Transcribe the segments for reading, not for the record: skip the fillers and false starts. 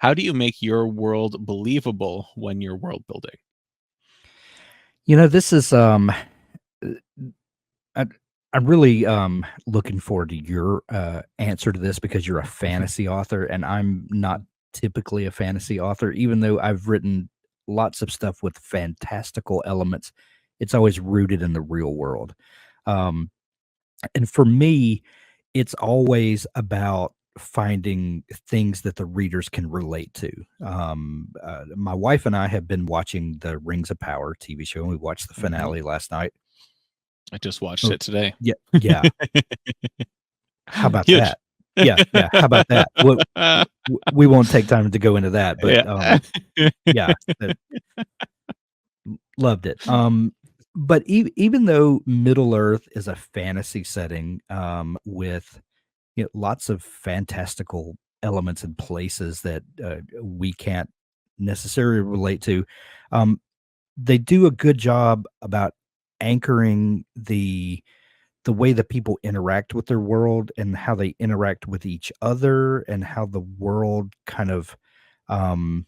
how do you make your world believable when you're world building? This is I, I'm really looking forward to your answer to this because you're a fantasy author, and I'm not typically a fantasy author. Even though I've written lots of stuff with fantastical elements, it's always rooted in the real world. Um, and for me, it's always about finding things that the readers can relate to. My wife and I have been watching the Rings of Power TV show, and we watched the Hmm. finale last night. I just watched Oh, it today. yeah, yeah. How about Huge. that? Yeah, yeah. How about that? We won't take time to go into that, but Yeah. yeah, loved it. But even though Middle Earth is a fantasy setting, with lots of fantastical elements and places that we can't necessarily relate to, um, they do a good job about anchoring the way that people interact with their world and how they interact with each other and how the world kind of um,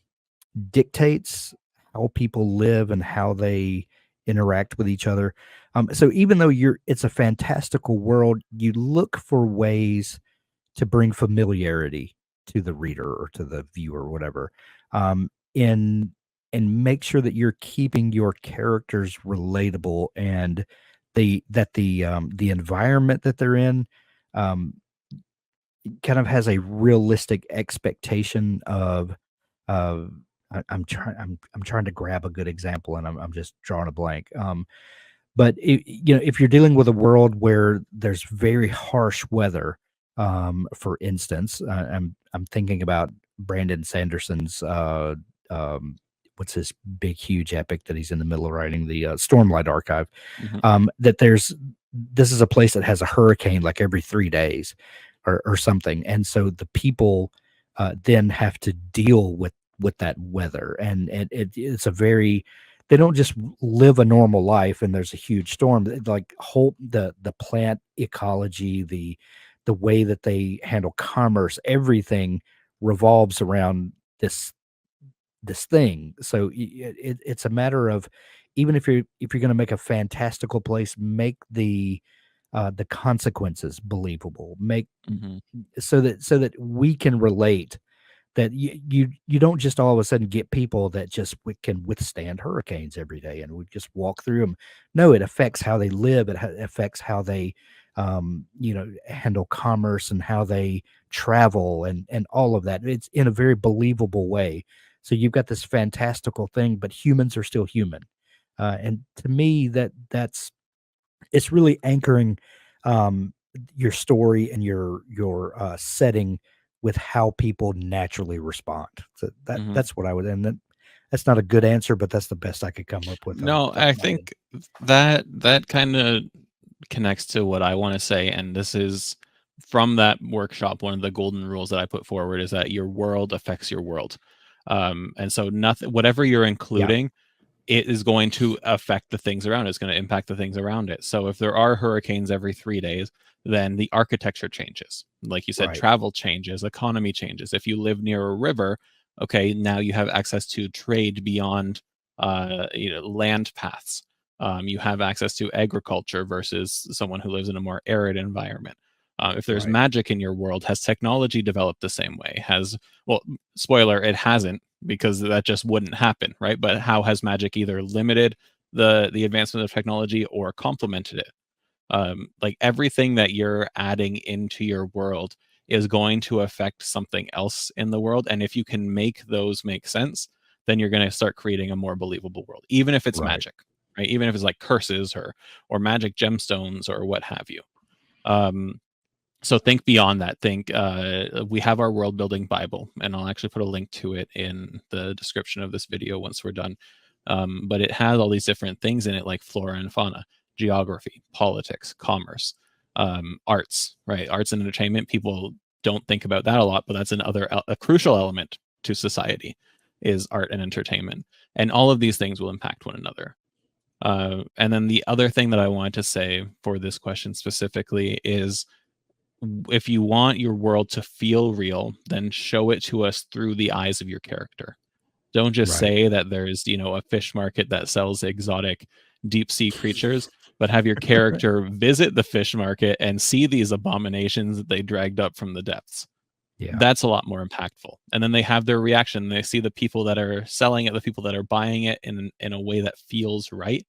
dictates how people live and how they interact with each other. So even though it's a fantastical world, you look for ways to bring familiarity to the reader or to the viewer, or whatever, and make sure that you're keeping your characters relatable and the environment that they're in um, kind of has a realistic expectation of I'm trying to grab a good example and I'm just drawing a blank. But if you're dealing with a world where there's very harsh weather, for instance, I'm thinking about Brandon Sanderson's what's his big huge epic that he's in the middle of writing, the Stormlight Archive. Mhm. That this is a place that has a hurricane like every 3 days or something, and so the people then have to deal with that weather, and it's a very they don't just live a normal life and there's a huge storm. Like whole the plant ecology, the way that they handle commerce, everything revolves around this thing. So it's a matter of, even if you're going to make a fantastical place, make the consequences believable. Make Mhm. so that we can relate, that you don't just all of a sudden get people that just can withstand hurricanes every day and we just walk through them. No, it affects how they live. It affects how they handle commerce and how they travel and all of that. It's in a very believable way. So you've got this fantastical thing, but humans are still human. And to me, it's really anchoring um, your story and your setting with how people naturally respond. So Mhm. that's what I would. And that's not a good answer, but that's the best I could come up with on the No, top I of my head. think that kind of connects to what I want to say, and this is from that workshop. One of the golden rules that I put forward is that your world affects your world, and so nothing, whatever you're Yeah. including, it is going to affect the things around it. It's going to impact the things around it. So if there are hurricanes every 3 days, then the architecture changes. Like you said, Right. travel changes, economy changes. If you live near a river, okay, now you have access to trade beyond land paths. You have access to agriculture versus someone who lives in a more arid environment. If there's Right. magic in your world, has technology developed the same way? Well, spoiler, it hasn't, because that just wouldn't happen, right? But how has magic either limited the advancement of technology or complemented it? Like everything that you're adding into your world is going to affect something else in the world, and if you can make those make sense, then you're going to start creating a more believable world, even if it's Right. magic, right? Even if it's like curses or magic gemstones or what have you. Um, so think beyond that. Think we have our world building Bible, and I'll actually put a link to it in the description of this video once we're done. But it has all these different things in it, like flora and fauna, geography, politics, commerce, arts, right? Arts and entertainment. People don't think about that a lot, but that's a crucial element to society, is art and entertainment, and all of these things will impact one another. And then the other thing that I wanted to say for this question specifically is, if you want your world to feel real, then show it to us through the eyes of your character. Don't just Right. say that there's, a fish market that sells exotic deep sea creatures, but have your character visit the fish market and see these abominations that they dragged up from the depths. Yeah. That's a lot more impactful. And then they have their reaction. They see the people that are selling it, the people that are buying it in a way that feels right.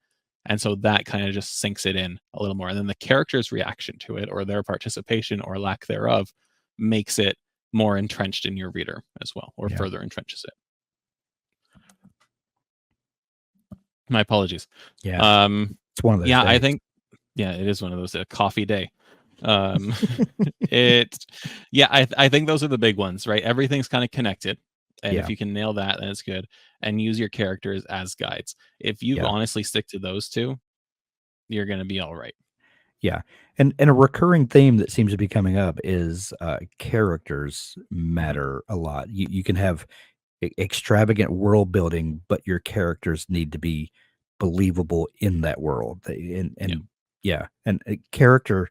And so that kind of just sinks it in a little more. And then the character's reaction to it, or their participation or lack thereof, makes it more entrenched in your reader as well, or Yeah. further entrenches it. My apologies. Yeah. It's one of those Yeah, days. I think, it is one of those, a coffee day. It, yeah, I think those are the big ones, right? Everything's kind of connected. And if Yeah. you can nail that, then it's good. And use your characters as guides. If you Yeah. honestly stick to those two, you're going to be all right. Yeah. And a recurring theme that seems to be coming up is characters matter a lot. You can have extravagant world building, but your characters need to be believable in that world. Yeah. And a character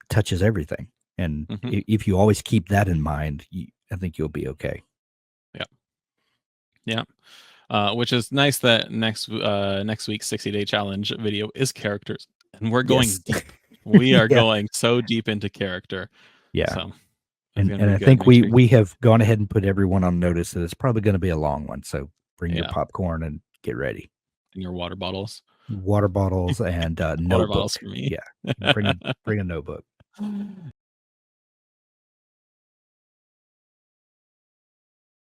touches everything. And Hmm. if you always keep that in mind, I think you'll be okay. Yeah. Yeah. Which is nice that next week's 60-day challenge video is characters, and we're going Yes. deep. We are Yeah. going so deep into character. Yeah. So it's gonna And be I good. think Make sure we have gone ahead and put everyone on notice that it's probably going to be a long one. So bring your yeah, popcorn and get ready. in your water bottles. Water bottles and Water notebook. bottles for me. Yeah. Bring a notebook.